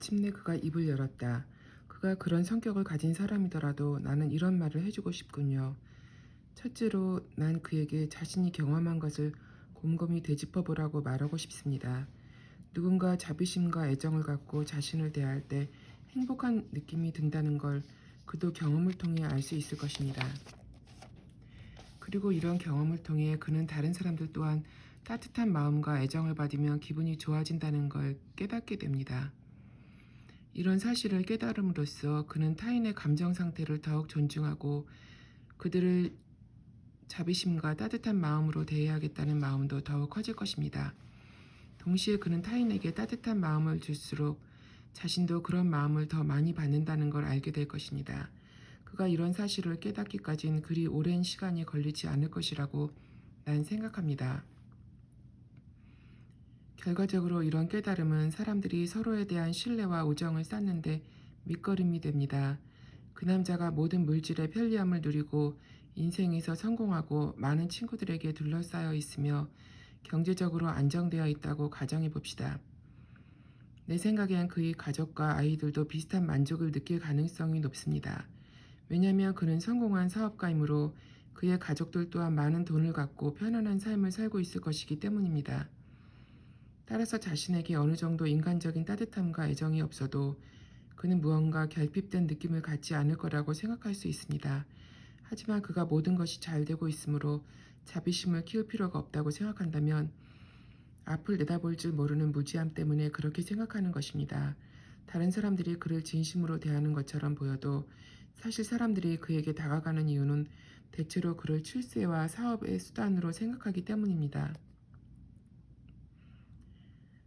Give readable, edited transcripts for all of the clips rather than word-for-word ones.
마침내 그가 입을 열었다. 그가 그런 성격을 가진 사람이더라도 나는 이런 말을 해주고 싶군요. 첫째로 난 그에게 자신이 경험한 것을 곰곰이 되짚어보라고 말하고 싶습니다. 누군가 자비심과 애정을 갖고 자신을 대할 때 행복한 느낌이 든다는 걸 그도 경험을 통해 알 수 있을 것입니다. 그리고 이런 경험을 통해 그는 다른 사람들 또한 따뜻한 마음과 애정을 받으면 기분이 좋아진다는 걸 깨닫게 됩니다. 이런 사실을 깨달음으로써 그는 타인의 감정 상태를 더욱 존중하고 그들을 자비심과 따뜻한 마음으로 대해야겠다는 마음도 더욱 커질 것입니다. 동시에 그는 타인에게 따뜻한 마음을 줄수록 자신도 그런 마음을 더 많이 받는다는 걸 알게 될 것입니다. 그가 이런 사실을 깨닫기까진 그리 오랜 시간이 걸리지 않을 것이라고 난 생각합니다. 결과적으로 이런 깨달음은 사람들이 서로에 대한 신뢰와 우정을 쌓는데 밑거름이 됩니다. 그 남자가 모든 물질의 편리함을 누리고 인생에서 성공하고 많은 친구들에게 둘러싸여 있으며 경제적으로 안정되어 있다고 가정해 봅시다. 내 생각엔 그의 가족과 아이들도 비슷한 만족을 느낄 가능성이 높습니다. 왜냐하면 그는 성공한 사업가이므로 그의 가족들 또한 많은 돈을 갖고 편안한 삶을 살고 있을 것이기 때문입니다. 따라서 자신에게 어느 정도 인간적인 따뜻함과 애정이 없어도 그는 무언가 결핍된 느낌을 갖지 않을 거라고 생각할 수 있습니다. 하지만 그가 모든 것이 잘 되고 있으므로 자비심을 키울 필요가 없다고 생각한다면 앞을 내다볼 줄 모르는 무지함 때문에 그렇게 생각하는 것입니다. 다른 사람들이 그를 진심으로 대하는 것처럼 보여도 사실 사람들이 그에게 다가가는 이유는 대체로 그를 출세와 사업의 수단으로 생각하기 때문입니다.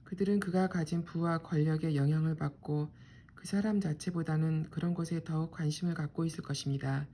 그들은 그가 가진 부와 권력의 영향을 받고 그 사람 자체보다는 그런 것에 더욱 관심을 갖고 있을 것입니다.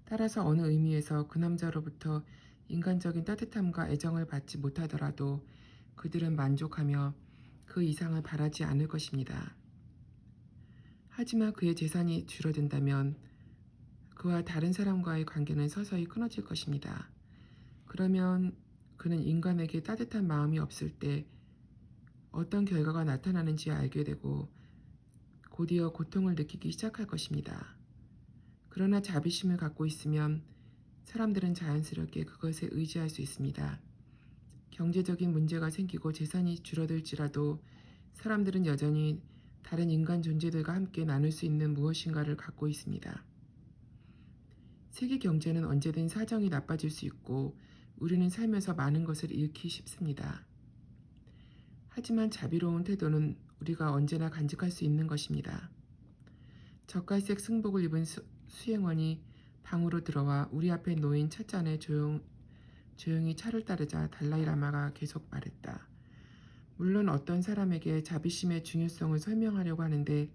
따라서 어느 의미에서 그 남자로부터 인간적인 따뜻함과 애정을 받지 못하더라도 그들은 만족하며 그 이상을 바라지 않을 것입니다. 하지만 그의 재산이 줄어든다면 그와 다른 사람과의 관계는 서서히 끊어질 것입니다. 그러면 그는 인간에게 따뜻한 마음이 없을 때 어떤 결과가 나타나는지 알게 되고 곧이어 고통을 느끼기 시작할 것입니다. 그러나 자비심을 갖고 있으면 사람들은 자연스럽게 그것에 의지할 수 있습니다. 경제적인 문제가 생기고 재산이 줄어들지라도 사람들은 여전히 다른 인간 존재들과 함께 나눌 수 있는 무엇인가를 갖고 있습니다. 세계 경제는 언제든 사정이 나빠질 수 있고 우리는 살면서 많은 것을 잃기 쉽습니다. 하지만 자비로운 태도는 우리가 언제나 간직할 수 있는 것입니다. 젓갈색 승복을 입은 수행원이 방으로 들어와 우리 앞에 놓인 찻잔에 조용히 차를 따르자 달라이라마가 계속 말했다. 물론 어떤 사람에게 자비심의 중요성을 설명하려고 하는데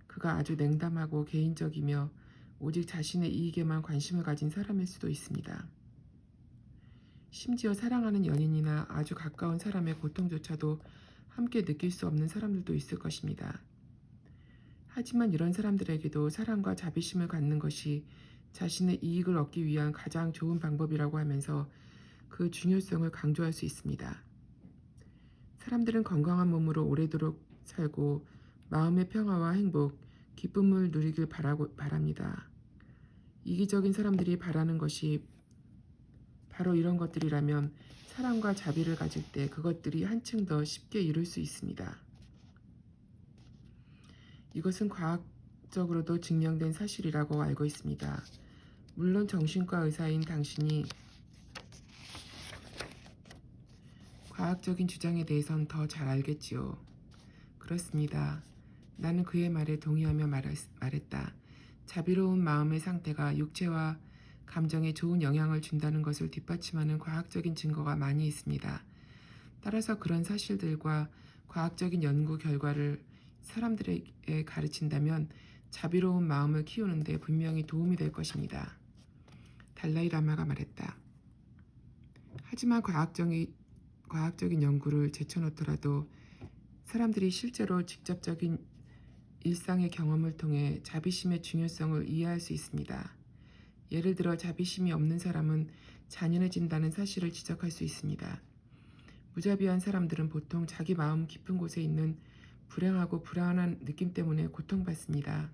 그가 아주 냉담하고 개인적이며 오직 자신의 이익에만 관심을 가진 사람일 수도 있습니다. 심지어 사랑하는 연인이나 아주 가까운 사람의 고통조차도 함께 느낄 수 없는 사람들도 있을 것입니다. 하지만 이런 사람들에게도 사랑과 자비심을 갖는 것이 자신의 이익을 얻기 위한 가장 좋은 방법이라고 하면서 그 중요성을 강조할 수 있습니다. 사람들은 건강한 몸으로 오래도록 살고 마음의 평화와 행복, 기쁨을 누리길 바랍니다. 이기적인 사람들이 바라는 것이 바로 이런 것들이라면 사랑과 자비를 가질 때 그것들이 한층 더 쉽게 이룰 수 있습니다. 이것은 과학적으로도 증명된 사실이라고 알고 있습니다. 물론 정신과 의사인 당신이 과학적인 주장에 대해선 더 잘 알겠지요. 그렇습니다. 나는 그의 말에 동의하며 말했다. 자비로운 마음의 상태가 육체와 감정에 좋은 영향을 준다는 것을 뒷받침하는 과학적인 증거가 많이 있습니다. 따라서 그런 사실들과 과학적인 연구 결과를 사람들에게 가르친다면 자비로운 마음을 키우는 데 분명히 도움이 될 것입니다. 달라이라마가 말했다. 하지만 과학적인 연구를 제쳐놓더라도 사람들이 실제로 직접적인 일상의 경험을 통해 자비심의 중요성을 이해할 수 있습니다. 예를 들어 자비심이 없는 사람은 잔인해진다는 사실을 지적할 수 있습니다. 무자비한 사람들은 보통 자기 마음 깊은 곳에 있는 불행하고 불안한 느낌 때문에 고통받습니다.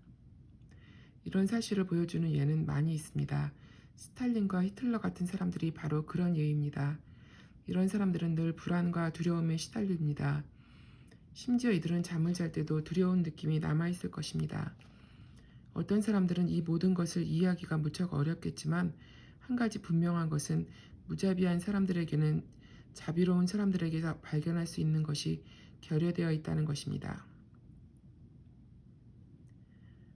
이런 사실을 보여주는 예는 많이 있습니다. 스탈린과 히틀러 같은 사람들이 바로 그런 예입니다. 이런 사람들은 늘 불안과 두려움에 시달립니다. 심지어 이들은 잠을 잘 때도 두려운 느낌이 남아있을 것입니다. 어떤 사람들은 이 모든 것을 이해하기가 무척 어렵겠지만 한 가지 분명한 것은 무자비한 사람들에게는 자비로운 사람들에게서 발견할 수 있는 것이 결여되어 있다는 것입니다.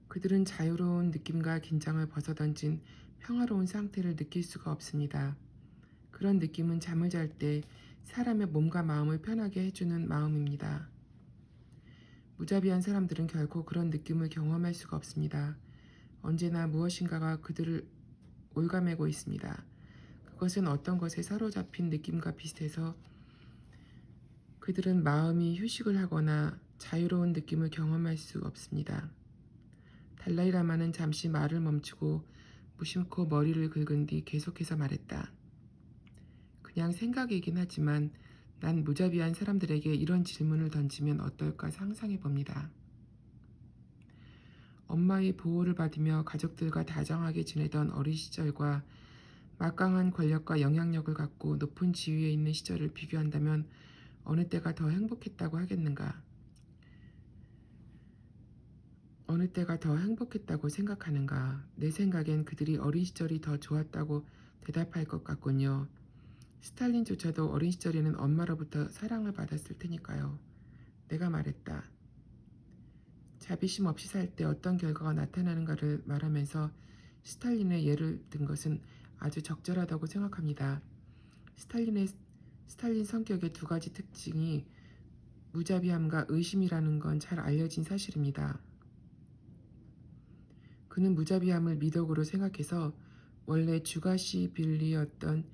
그들은 자유로운 느낌과 긴장을 벗어던진 평화로운 상태를 느낄 수가 없습니다. 그런 느낌은 잠을 잘 때 사람의 몸과 마음을 편하게 해주는 마음입니다. 무자비한 사람들은 결코 그런 느낌을 경험할 수가 없습니다. 언제나 무엇인가가 그들을 올가매고 있습니다. 그것은 어떤 것에 사로잡힌 느낌과 비슷해서 그들은 마음이 휴식을 하거나 자유로운 느낌을 경험할 수 없습니다. 달라이라마는 잠시 말을 멈추고 무심코 머리를 긁은 뒤 계속해서 말했다. 그냥 생각이긴 하지만 난 무자비한 사람들에게 이런 질문을 던지면 어떨까 상상해 봅니다. 엄마의 보호를 받으며 가족들과 다정하게 지내던 어린 시절과 막강한 권력과 영향력을 갖고 높은 지위에 있는 시절을 비교한다면 어느 때가 더 행복했다고 하겠는가? 어느 때가 더 행복했다고 생각하는가? 내 생각엔 그들이 어린 시절이 더 좋았다고 대답할 것 같군요. 스탈린조차도 어린 시절에는 엄마로부터 사랑을 받았을 테니까요. 내가 말했다. 자비심 없이 살 때 어떤 결과가 나타나는가를 말하면서 스탈린의 예를 든 것은 아주 적절하다고 생각합니다. 스탈린 성격의 두 가지 특징이 무자비함과 의심이라는 건 잘 알려진 사실입니다. 그는 무자비함을 미덕으로 생각해서 원래 주가시빌리였던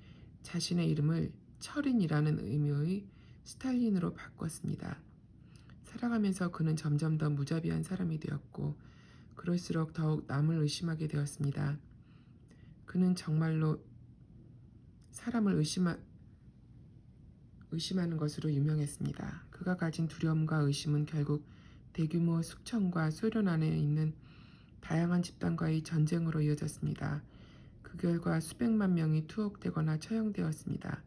자신의 이름을 철인이라는 의미의 스탈린으로 바꿨습니다. 살아가면서 그는 점점 더 무자비한 사람이 되었고 그럴수록 더욱 남을 의심하게 되었습니다. 그는 정말로 사람을 의심하는 것으로 유명했습니다. 그가 가진 두려움과 의심은 결국 대규모 숙청과 소련 안에 있는 다양한 집단과의 전쟁으로 이어졌습니다. 그 결과 수백만 명이 투옥되거나 처형되었습니다.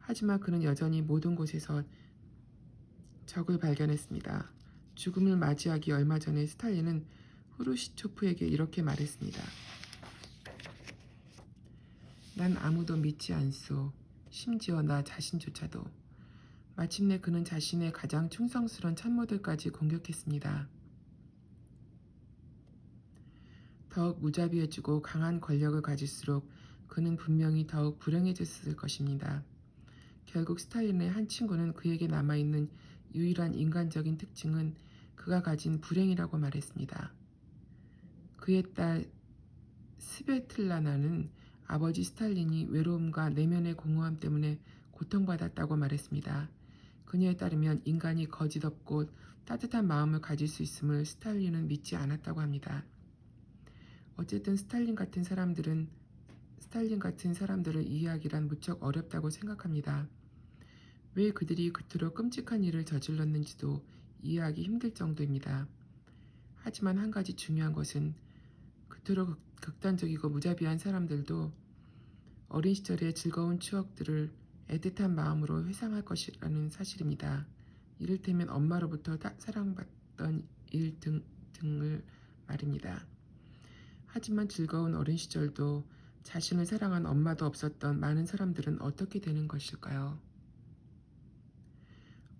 하지만 그는 여전히 모든 곳에서 적을 발견했습니다. 죽음을 맞이하기 얼마 전에 스탈린은 후르시초프에게 이렇게 말했습니다. 난 아무도 믿지 않소. 심지어 나 자신조차도. 마침내 그는 자신의 가장 충성스러운 참모들까지 공격했습니다. 더욱 무자비해지고 강한 권력을 가질수록 그는 분명히 더욱 불행해졌을 것입니다. 결국 스탈린의 한 친구는 그에게 남아있는 유일한 인간적인 특징은 그가 가진 불행이라고 말했습니다. 그의 딸 스베틀라나는 아버지 스탈린이 외로움과 내면의 공허함 때문에 고통받았다고 말했습니다. 그녀에 따르면 인간이 거짓 없고 따뜻한 마음을 가질 수 있음을 스탈린은 믿지 않았다고 합니다. 어쨌든 스탈린 같은 사람들을 이해하기란 무척 어렵다고 생각합니다. 왜 그들이 그토록 끔찍한 일을 저질렀는지도 이해하기 힘들 정도입니다. 하지만 한 가지 중요한 것은 그토록 극단적이고 무자비한 사람들도 어린 시절의 즐거운 추억들을 애틋한 마음으로 회상할 것이라는 사실입니다. 이를테면 엄마로부터 사랑받던 일 등을 말입니다. 하지만 즐거운 어린 시절도 자신을 사랑한 엄마도 없었던 많은 사람들은 어떻게 되는 것일까요?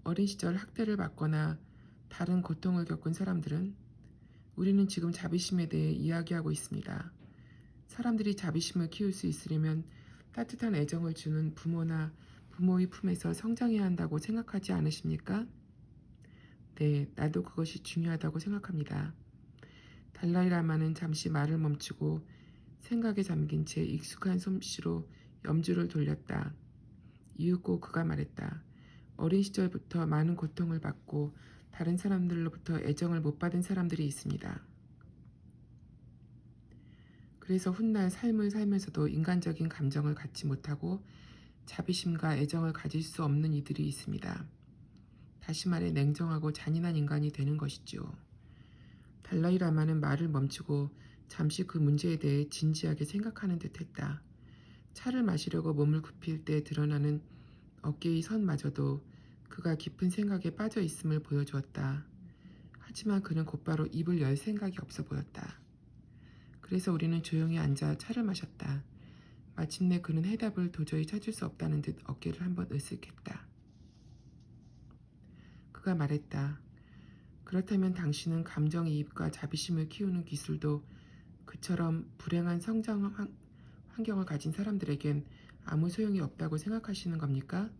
어린 시절 학대를 받거나 다른 고통을 겪은 사람들은 우리는 지금 자비심에 대해 이야기하고 있습니다. 사람들이 자비심을 키울 수 있으려면 따뜻한 애정을 주는 부모나 부모의 품에서 성장해야 한다고 생각하지 않으십니까? 네, 나도 그것이 중요하다고 생각합니다. 달라이라마는 잠시 말을 멈추고 생각에 잠긴 채 익숙한 솜씨로 염주를 돌렸다. 이윽고 그가 말했다. 어린 시절부터 많은 고통을 받고 다른 사람들로부터 애정을 못 받은 사람들이 있습니다. 그래서 훗날 삶을 살면서도 인간적인 감정을 갖지 못하고 자비심과 애정을 가질 수 없는 이들이 있습니다. 다시 말해 냉정하고 잔인한 인간이 되는 것이지요. 달라이라마는 말을 멈추고 잠시 그 문제에 대해 진지하게 생각하는 듯했다. 차를 마시려고 몸을 굽힐 때 드러나는 어깨의 선마저도 그가 깊은 생각에 빠져 있음을 보여주었다. 하지만 그는 곧바로 입을 열 생각이 없어 보였다. 그래서 우리는 조용히 앉아 차를 마셨다. 마침내 그는 해답을 도저히 찾을 수 없다는 듯 어깨를 한번 으쓱했다. 그가 말했다. 그렇다면 당신은 감정이입과 자비심을 키우는 기술도 그처럼 불행한 성장 환경을 가진 사람들에겐 아무 소용이 없다고 생각하시는 겁니까?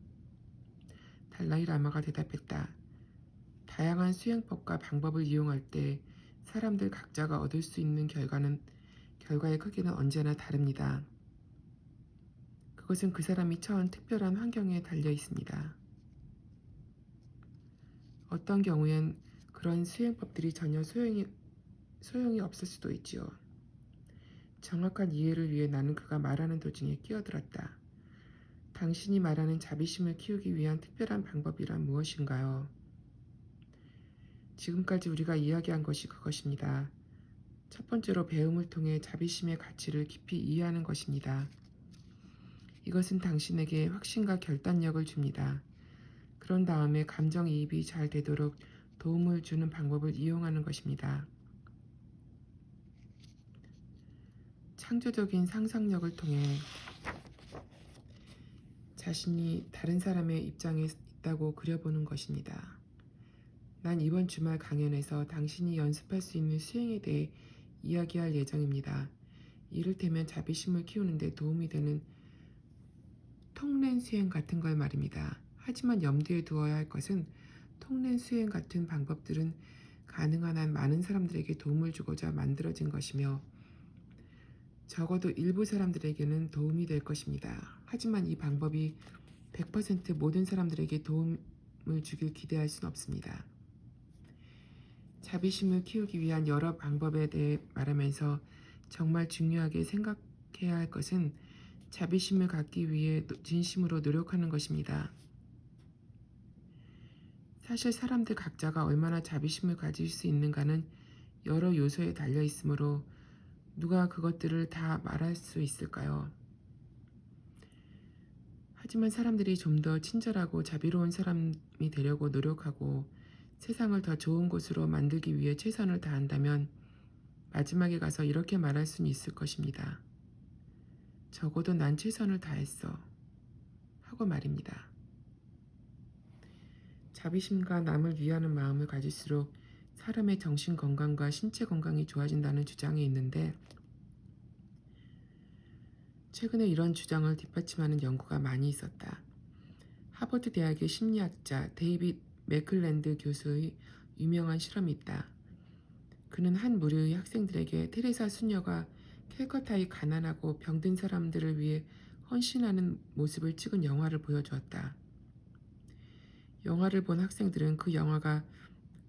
달라이 라마가 대답했다. 다양한 수행법과 방법을 이용할 때 사람들 각자가 얻을 수 있는 결과의 크기는 언제나 다릅니다. 그것은 그 사람이 처한 특별한 환경에 달려 있습니다. 어떤 경우엔 그런 수행법들이 전혀 소용이 없을 수도 있지요. 정확한 이해를 위해 나는 그가 말하는 도중에 끼어들었다. 당신이 말하는 자비심을 키우기 위한 특별한 방법이란 무엇인가요? 지금까지 우리가 이야기한 것이 그것입니다. 첫 번째로 배움을 통해 자비심의 가치를 깊이 이해하는 것입니다. 이것은 당신에게 확신과 결단력을 줍니다. 그런 다음에 감정이입이 잘 되도록 도움을 주는 방법을 이용하는 것입니다. 창조적인 상상력을 통해 자신이 다른 사람의 입장에 있다고 그려보는 것입니다. 난 이번 주말 강연에서 당신이 연습할 수 있는 수행에 대해 이야기할 예정입니다. 이를테면 자비심을 키우는 데 도움이 되는 통렌 수행 같은 걸 말입니다. 하지만 염두에 두어야 할 것은 통렌 수행 같은 방법들은 가능한 한 많은 사람들에게 도움을 주고자 만들어진 것이며 적어도 일부 사람들에게는 도움이 될 것입니다. 하지만 이 방법이 100% 모든 사람들에게 도움을 주길 기대할 수는 없습니다. 자비심을 키우기 위한 여러 방법에 대해 말하면서 정말 중요하게 생각해야 할 것은 자비심을 갖기 위해 진심으로 노력하는 것입니다. 사실 사람들 각자가 얼마나 자비심을 가질 수 있는가는 여러 요소에 달려 있으므로 누가 그것들을 다 말할 수 있을까요? 하지만 사람들이 좀 더 친절하고 자비로운 사람이 되려고 노력하고 세상을 더 좋은 곳으로 만들기 위해 최선을 다한다면 마지막에 가서 이렇게 말할 수는 있을 것입니다. 적어도 난 최선을 다했어. 하고 말입니다. 자비심과 남을 위하는 마음을 가질수록 사람의 정신 건강과 신체 건강이 좋아진다는 주장이 있는데 최근에 이런 주장을 뒷받침하는 연구가 많이 있었다. 하버드 대학의 심리학자 데이빗 맥클랜드 교수의 유명한 실험이 있다. 그는 한 무리의 학생들에게 테레사 수녀가 캘커타의 가난하고 병든 사람들을 위해 헌신하는 모습을 찍은 영화를 보여주었다. 영화를 본 학생들은 그 영화가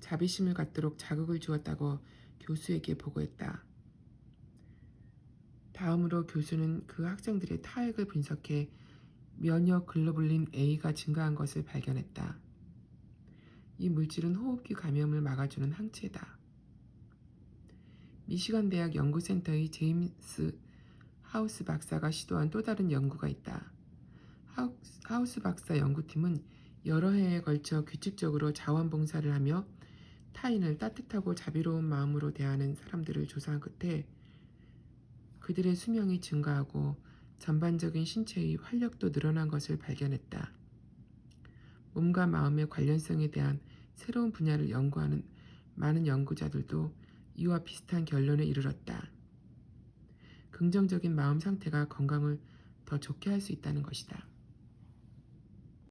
자비심을 갖도록 자극을 주었다고 교수에게 보고했다. 다음으로 교수는 그 학생들의 타액을 분석해 면역 글로불린 A가 증가한 것을 발견했다. 이 물질은 호흡기 감염을 막아주는 항체다. 미시간 대학 연구센터의 제임스 하우스 박사가 시도한 또 다른 연구가 있다. 하우스 박사 연구팀은 여러 해에 걸쳐 규칙적으로 자원봉사를 하며 타인을 따뜻하고 자비로운 마음으로 대하는 사람들을 조사한 끝에 그들의 수명이 증가하고 전반적인 신체의 활력도 늘어난 것을 발견했다. 몸과 마음의 관련성에 대한 새로운 분야를 연구하는 많은 연구자들도 이와 비슷한 결론에 이르렀다. 긍정적인 마음 상태가 건강을 더 좋게 할 수 있다는 것이다.